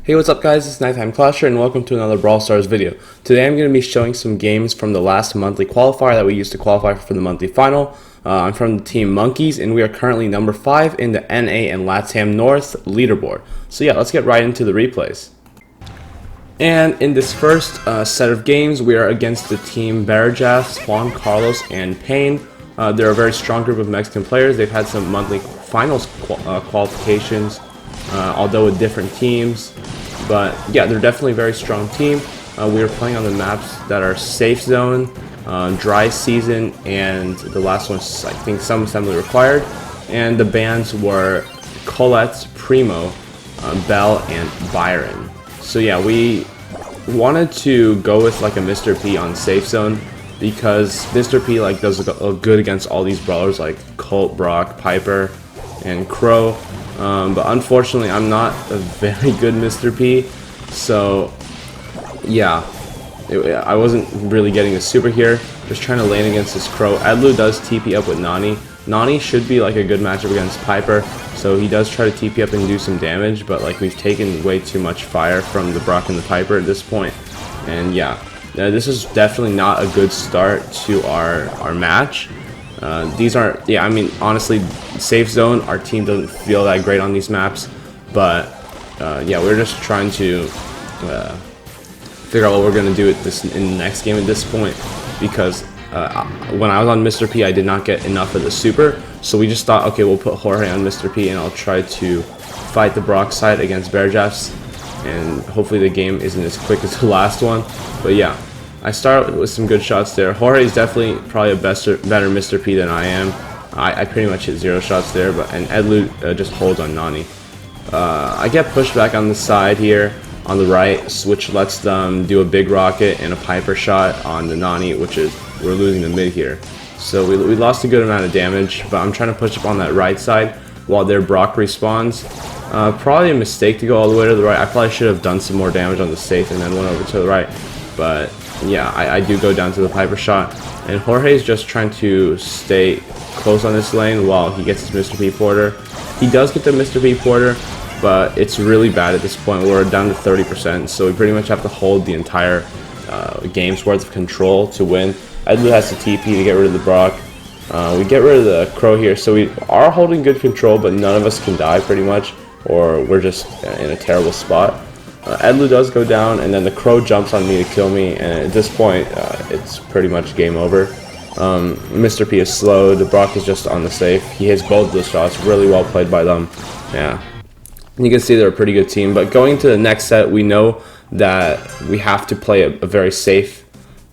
Hey, what's up guys, it's Nighttime Clasher and welcome to another Brawl Stars video. Today I'm going to be showing some games from the last monthly qualifier that we used to qualify for the monthly final. I'm from the team Monkeys and we are currently number 5 in the NA and LATAM North leaderboard. So yeah, let's get right into the replays. And in this first set of games, we are against the team Barajaf, Juan Carlos, and Payne. They're a very strong group of Mexican players. They've had some monthly finals qualifications, although with different teams. But yeah, they're definitely a very strong team. We are playing on the maps that are Safe Zone, Dry Season, and the last one's I think some assembly required. And the bans were Colette, Primo, Bell, and Byron. So yeah, we wanted to go with like a Mr. P on Safe Zone because Mr. P like does good against all these brawlers like Colt, Brock, Piper, and Crow. But unfortunately, I'm not a very good Mr. P, so yeah, I wasn't really getting a super here. Just trying to lane against this Crow. Edlu does TP up with Nani. Nani should be like a good matchup against Piper, so he does try to TP up and do some damage, but like we've taken way too much fire from the Brock and the Piper at this point. And yeah, this is definitely not a good start to our match. These aren't, yeah, I mean, honestly, Safe Zone, our team doesn't feel that great on these maps, but yeah, we're just trying to figure out what we're going to do in the next game at this point, because when I was on Mr. P, I did not get enough of the super, so we just thought, okay, we'll put Jorge on Mr. P, and I'll try to fight the Brock side against Barajafs, and hopefully the game isn't as quick as the last one, but yeah. I start with some good shots there. Jorge is definitely probably a better Mr. P than I am. I pretty much hit 0 shots there, and Edlu just holds on Nani. I get pushed back on the side here on the right, which lets them do a big rocket and a Piper shot on the Nani, which is, we're losing the mid here. So we lost a good amount of damage, but I'm trying to push up on that right side while their Brock respawns. Probably a mistake to go all the way to the right. I probably should have done some more damage on the safe and then went over to the right, but yeah, I do go down to the Piper shot, and Jorge is just trying to stay close on this lane while he gets his Mr. P Porter. He does get the Mr. P Porter, but it's really bad at this point. We're down to 30%, so we pretty much have to hold the entire game's worth of control to win. Edlu has to TP to get rid of the Brock. We get rid of the Crow here, so we are holding good control, but none of us can die pretty much, or we're just in a terrible spot. Edlu does go down, and then the Crow jumps on me to kill me, and at this point, it's pretty much game over. Mr. P is slowed, Brock is just on the safe. He hits both of the shots, really well played by them. Yeah, you can see they're a pretty good team, but going to the next set, we know that we have to play a very safe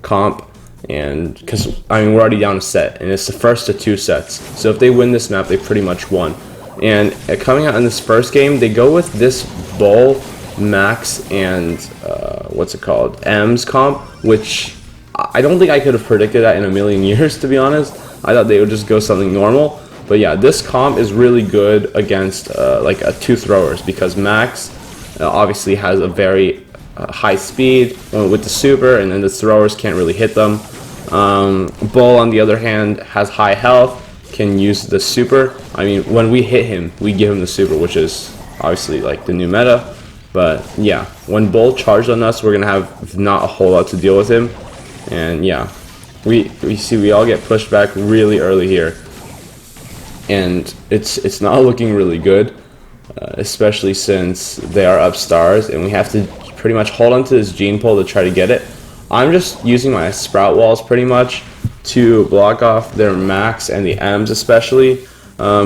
comp, and because, I mean, we're already down a set, and it's the first of 2 sets, so if they win this map, they pretty much won. And coming out in this first game, they go with this Bull, Max, and what's it called, M's comp, which I don't think I could have predicted that in a million years, to be honest. I thought they would just go something normal, but yeah, this comp is really good against like 2 throwers, because Max obviously has a very high speed with the super, and then the throwers can't really hit them. Bull, on the other hand, has high health, can use the super. I mean, when we hit him, we give him the super, which is obviously like the new meta. But yeah, when Bull charged on us, we're gonna have not a whole lot to deal with him, and yeah, we see we all get pushed back really early here, and it's not looking really good, especially since they are up stars, and we have to pretty much hold on to this gene pole to try to get it. I'm just using my sprout walls pretty much to block off their Max and the M's especially.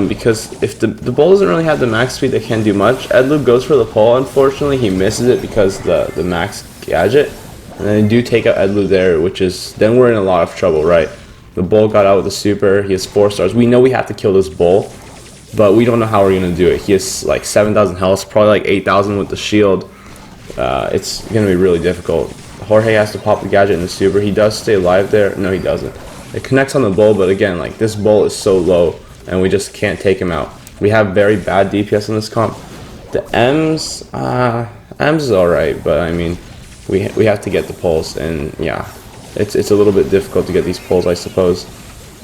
Because if the Bull doesn't really have the max speed, they can't do much. Edlu goes for the pole, unfortunately he misses it because the max gadget, and then they do take out Edlu there, which is, then we're in a lot of trouble, right? The Bull got out with the super, he has 4 stars. We know we have to kill this Bull, but we don't know how we're gonna do it. He has like 7,000 health, probably like 8,000 with the shield. It's gonna be really difficult. Jorge has to pop the gadget in the super. He does stay alive there. No, he doesn't. It connects on the Bull, but again, like this Bull is so low, and we just can't take him out. We have very bad DPS on this comp. The M's is alright, but I mean, we have to get the pulls, and yeah, it's a little bit difficult to get these pulls, I suppose.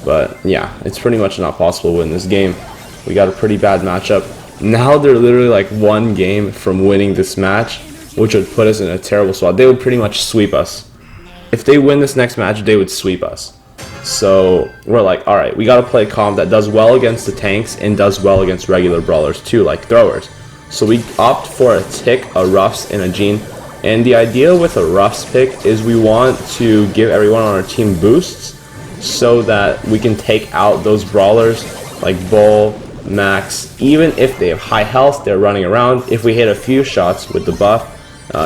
But yeah, it's pretty much not possible to win this game. We got a pretty bad matchup. Now they're literally like 1 game from winning this match, which would put us in a terrible spot. They would pretty much sweep us. If they win this next match, they would sweep us. So we're like, alright, we gotta play a comp that does well against the tanks and does well against regular brawlers too, like throwers. So we opt for a Tick, a Ruffs, and a Jean. And the idea with a Ruffs pick is we want to give everyone on our team boosts so that we can take out those brawlers like Bull, Max. Even if they have high health, they're running around. If we hit a few shots with the buff,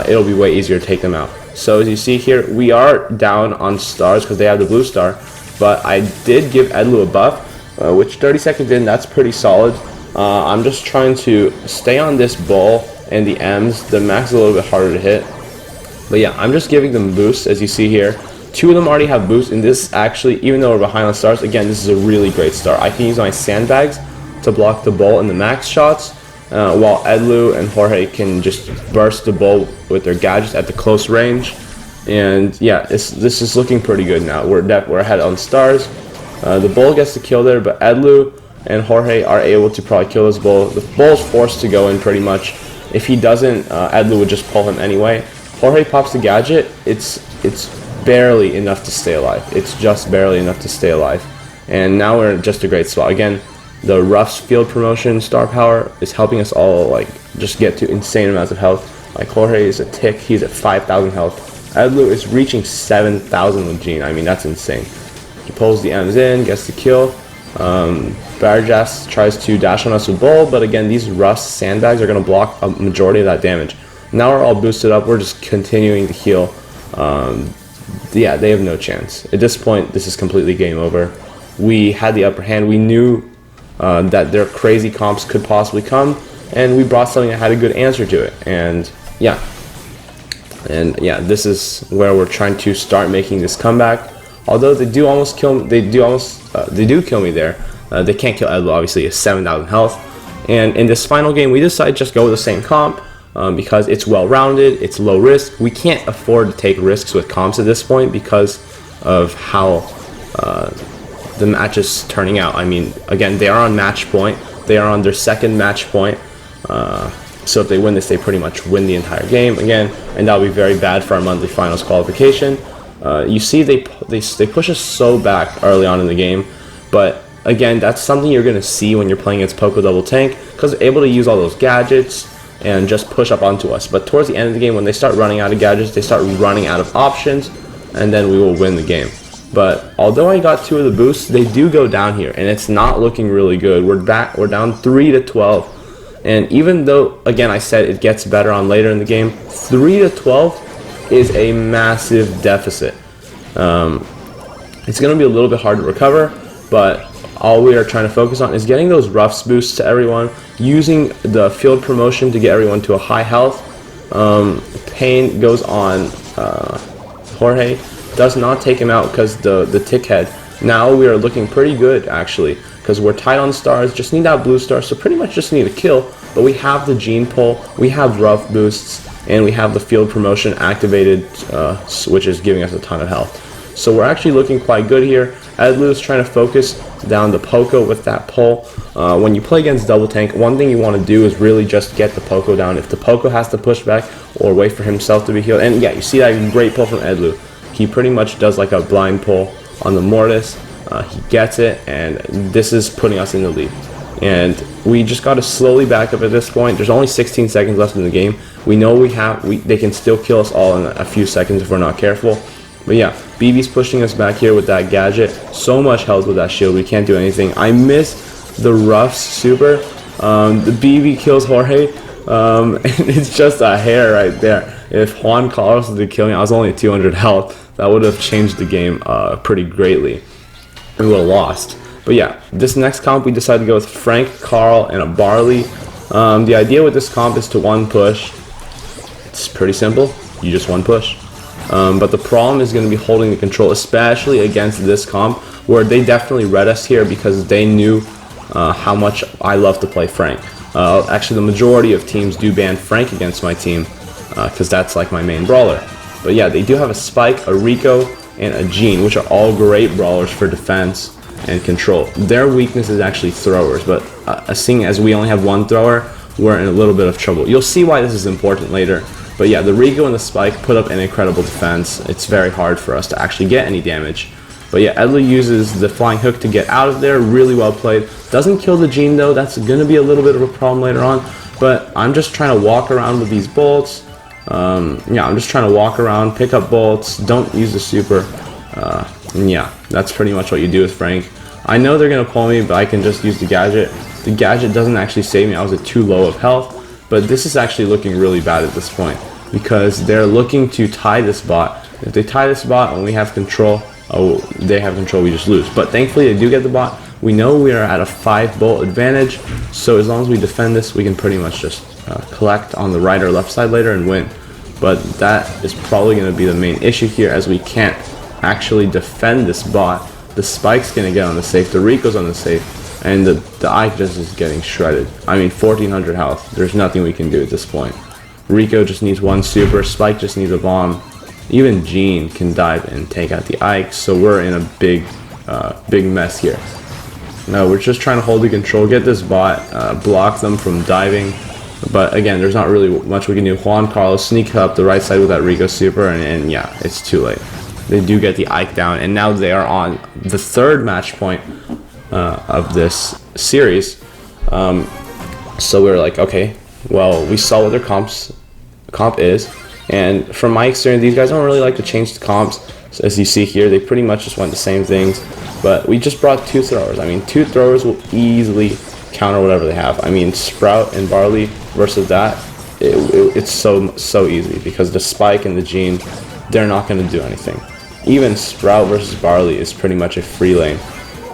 it'll be way easier to take them out. So as you see here, we are down on stars because they have the blue star, but I did give Edlu a buff, which 30 seconds in, that's pretty solid. I'm just trying to stay on this Bull and the M's. The Max is a little bit harder to hit, but yeah, I'm just giving them boosts. As you see here, 2 of them already have boosts, and this actually, even though we're behind on stars, again, this is a really great star. I can use my sandbags to block the Bull and the Max shots, while Edlu and Jorge can just burst the Bull with their gadgets at the close range. And yeah, this is looking pretty good now. We're ahead on stars. The Bull gets the kill there, but Edlu and Jorge are able to probably kill this Bull. The Bull's forced to go in pretty much. If he doesn't, Edlu would just pull him anyway. Jorge pops the gadget. It's barely enough to stay alive. It's just barely enough to stay alive. And now we're in just a great spot. Again, the Ruff's field promotion star power is helping us all like just get to insane amounts of health. Like Jorge is a Tick, he's at 5,000 health. Edlu is reaching 7,000 with Jean. I mean, that's insane. He pulls the M's in, gets the kill. Barjas tries to dash on us with Bull, but again, these Ruff's sandbags are going to block a majority of that damage. Now we're all boosted up, we're just continuing to heal. Yeah, they have no chance. At this point, this is completely game over. We had the upper hand. We knew that their crazy comps could possibly come, and we brought something that had a good answer to it. And yeah, this is where we're trying to start making this comeback. Although they do almost kill me, they do kill me there. They can't kill Edlu, obviously. He has 7,000 health. And in this final game, we decided just go with the same comp because it's well-rounded, it's low risk. We can't afford to take risks with comps at this point because of how the match is turning out. I mean, again, they are on match point. They are on their second match point. So if they win this, they pretty much win the entire game again, and that'll be very bad for our monthly finals qualification. You see, they push us so back early on in the game, but again, that's something you're going to see when you're playing against Poco Double Tank, because they're able to use all those gadgets and just push up onto us. But towards the end of the game, when they start running out of gadgets, they start running out of options, and then we will win the game. But although I got 2 of the boosts, they do go down here, and it's not looking really good. We're down 3-12. And even though, again, I said it gets better on later in the game, 3-12 is a massive deficit. It's going to be a little bit hard to recover, but all we are trying to focus on is getting those Ruffs boosts to everyone, using the field promotion to get everyone to a high health. Pain goes on Jorge, does not take him out because the Tick head. Now we are looking pretty good, actually, because we're tight on stars, just need that blue star, so pretty much just need a kill. But we have the Gene pull, we have Ruff boosts, and we have the field promotion activated, which is giving us a ton of health. So we're actually looking quite good here. Edlu is trying to focus down the Poco with that pull. When you play against Double Tank, one thing you want to do is really just get the Poco down. If the Poco has to push back or wait for himself to be healed, and yeah, you see that great pull from Edlu. He pretty much does like a blind pull on the Mortis. He gets it, and this is putting us in the lead. And we just got to slowly back up at this point. There's only 16 seconds left in the game. We know they can still kill us all in a few seconds if we're not careful. But yeah, BB's pushing us back here with that gadget. So much health with that shield, we can't do anything. I miss the Ruff's super. The BB kills Jorge, and it's just a hair right there. If Juan Carlos did kill me, I was only at 200 health. That would have changed the game pretty greatly. We would have lost. But yeah, this next comp we decided to go with Frank, Carl, and a Barley. The idea with this comp is to one push. It's pretty simple. You just one push. But the problem is going to be holding the control, especially against this comp, where they definitely read us here because they knew how much I love to play Frank. Actually, the majority of teams do ban Frank against my team because that's like my main brawler. But yeah, they do have a Spike, a Rico, and a Jean, which are all great brawlers for defense and control. Their weakness is actually throwers, but seeing as we only have one thrower, we're in a little bit of trouble. You'll see why this is important later. But yeah, the Rico and the Spike put up an incredible defense. It's very hard for us to actually get any damage. But yeah, Edlu uses the flying hook to get out of there. Really well played. Doesn't kill the Gene though. That's going to be a little bit of a problem later on. But I'm just trying to walk around with these bolts. Yeah, I'm just trying to walk around, pick up bolts. Don't use the super. And yeah, that's pretty much what you do with Frank. I know they're going to pull me, but I can just use the gadget. The gadget doesn't actually save me. I was at too low of health. But this is actually looking really bad at this point, because they're looking to tie this bot. If they tie this bot and we have control, oh, they have control, we just lose. But thankfully they do get the bot. We know we are at a 5 bolt advantage, so as long as we defend this, we can pretty much just collect on the right or left side later and win. But that is probably going to be the main issue here, as we can't actually defend this bot. The Spike's going to get on the safe, the Rico's on the safe, and the Ike just is getting shredded. I mean, 1400 health. There's nothing we can do at this point. Rico just needs one super, Spike just needs a bomb. Even Gene can dive and take out the Ike, so we're in a big mess here. No, we're just trying to hold the control, get this bot, block them from diving. But again, there's not really much we can do. Juan Carlos sneak up the right side with that Rico super, and yeah, it's too late. They do get the Ike down, and now they are on the 3rd match point of this series. So we're like, okay, well, we saw what their comp is, and from my experience, these guys don't really like to change the comps. So as you see here, they pretty much just went the same things, but we just brought 2 throwers. I mean, 2 throwers will easily counter whatever they have. I mean, Sprout and Barley versus that, it's so easy, because the Spike and the Gene, they're not going to do anything. Even Sprout versus Barley is pretty much a free lane.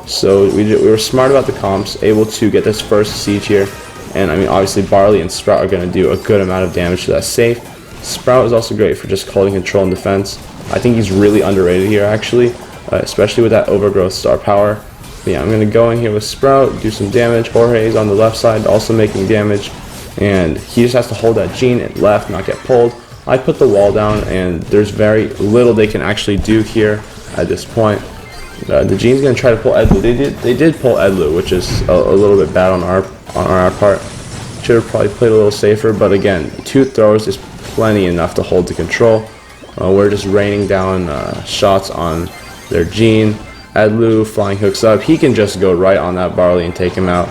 So we were smart about the comps, able to get this first siege here. And I mean, obviously Barley and Sprout are going to do a good amount of damage to that safe. Sprout is also great for just holding control and defense. I think he's really underrated here, actually, especially with that overgrowth star power. But yeah, I'm going to go in here with Sprout, do some damage. Jorge is on the left side, also making damage. And he just has to hold that Gene and left, not get pulled. I put the wall down, and there's very little they can actually do here at this point. The Gene's going to try to pull Edlu. They did pull Edlu, which is a little bit bad on our part. Should have probably played a little safer, but again, 2 throws is plenty enough to hold the control. We're just raining down shots on their Gene. Edlu flying hooks up. He can just go right on that Barley and take him out.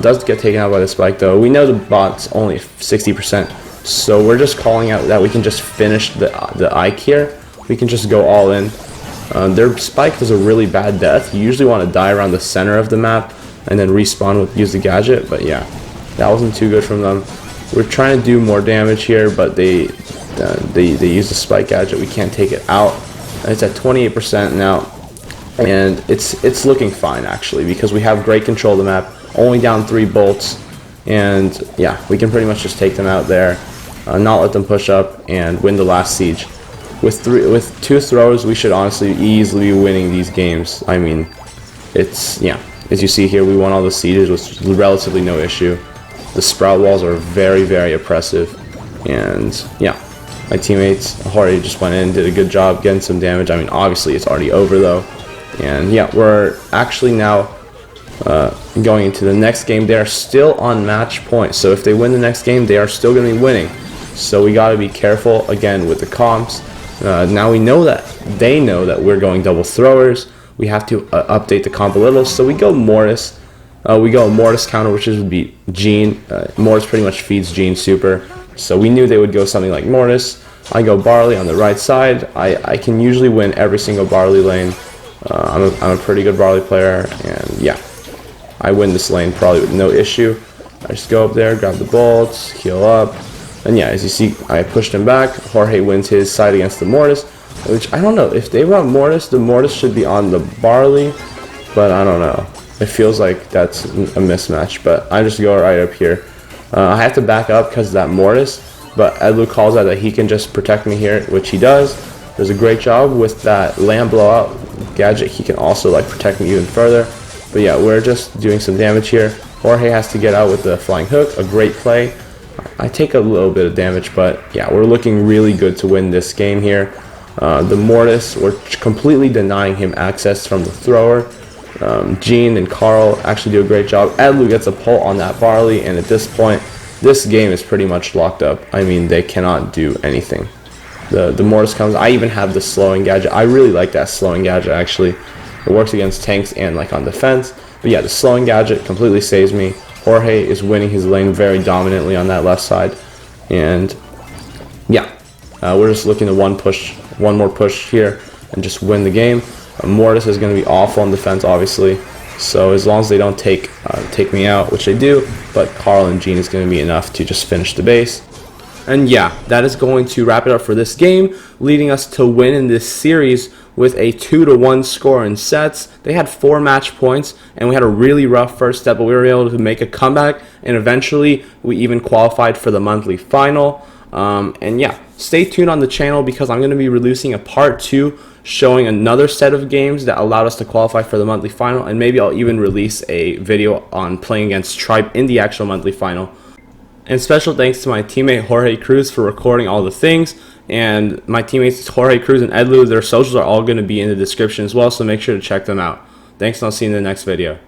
Does get taken out by the Spike though. We know the bot's only 60%, so we're just calling out that we can just finish the Ike here. We can just go all in. Their Spike does a really bad death. You usually want to die around the center of the map and then respawn with use the gadget, but yeah, that wasn't too good from them. We're trying to do more damage here, but they use the Spike gadget. We can't take it out. It's at 28% now, and it's looking fine actually, because we have great control of the map. Only down 3 bolts, and yeah, we can pretty much just take them out there, not let them push up, and win the last siege. With 2 throws, we should honestly easily be winning these games. I mean, it's, yeah, as you see here, we won all the sieges with relatively no issue. The Sprout walls are very, very oppressive, and yeah, my teammates, Jorge just went in, did a good job getting some damage. I mean, obviously it's already over though, and yeah, we're actually now going into the next game. They are still on match point, so if they win the next game, they are still going to be winning. So we got to be careful again with the comps. Now we know that they know that we're going double throwers. We have to update the comp a little, so we go Mortis. We go Mortis counter, which would be Gene. Mortis pretty much feeds Gene super, so we knew they would go something like Mortis. I go Barley on the right side. I can usually win every single Barley lane. I'm a pretty good Barley player, and yeah, I win this lane probably with no issue. I just go up there, grab the bolts, heal up, and yeah, as you see, I pushed him back. Jorge wins his side against the Mortis, which I don't know. If they run Mortis, the Mortis should be on the Barley, but I don't know. It feels like that's a mismatch, but I just go right up here. I have to back up because of that Mortis, but Edlu calls out that he can just protect me here, which he does. Does a great job with that land blowout gadget. He can also like protect me even further. But yeah, we're just doing some damage here. Jorge has to get out with the flying hook. A great play. I take a little bit of damage, but yeah, we're looking really good to win this game here. The Mortis, we're completely denying him access from the thrower. Gene and Carl actually do a great job. Edlu gets a pull on that Barley, and at this point, this game is pretty much locked up. I mean, they cannot do anything. The Mortis comes. I even have the slowing gadget. I really like that slowing gadget, actually. It works against tanks and like on defense. But yeah, the slowing gadget completely saves me. Jorge is winning his lane very dominantly on that left side. And yeah, we're just looking to one more push here and just win the game. Mortis is going to be awful on defense, obviously. So as long as they don't take me out, which they do, but Carl and Gene is going to be enough to just finish the base. And yeah, that is going to wrap it up for this game, leading us to win in this series with a 2-1 score in sets. They had 4 match points, and we had a really rough first step, but we were able to make a comeback, and eventually we even qualified for the monthly final. And yeah, stay tuned on the channel because I'm going to be releasing a part 2 showing another set of games that allowed us to qualify for the monthly final, and maybe I'll even release a video on playing against Tribe in the actual monthly final. And special thanks to my teammate Jorge Cruz for recording all the things, and my teammates Jorge Cruz and Edlu, their socials are all going to be in the description as well, so make sure to check them out. Thanks, and I'll see you in the next video.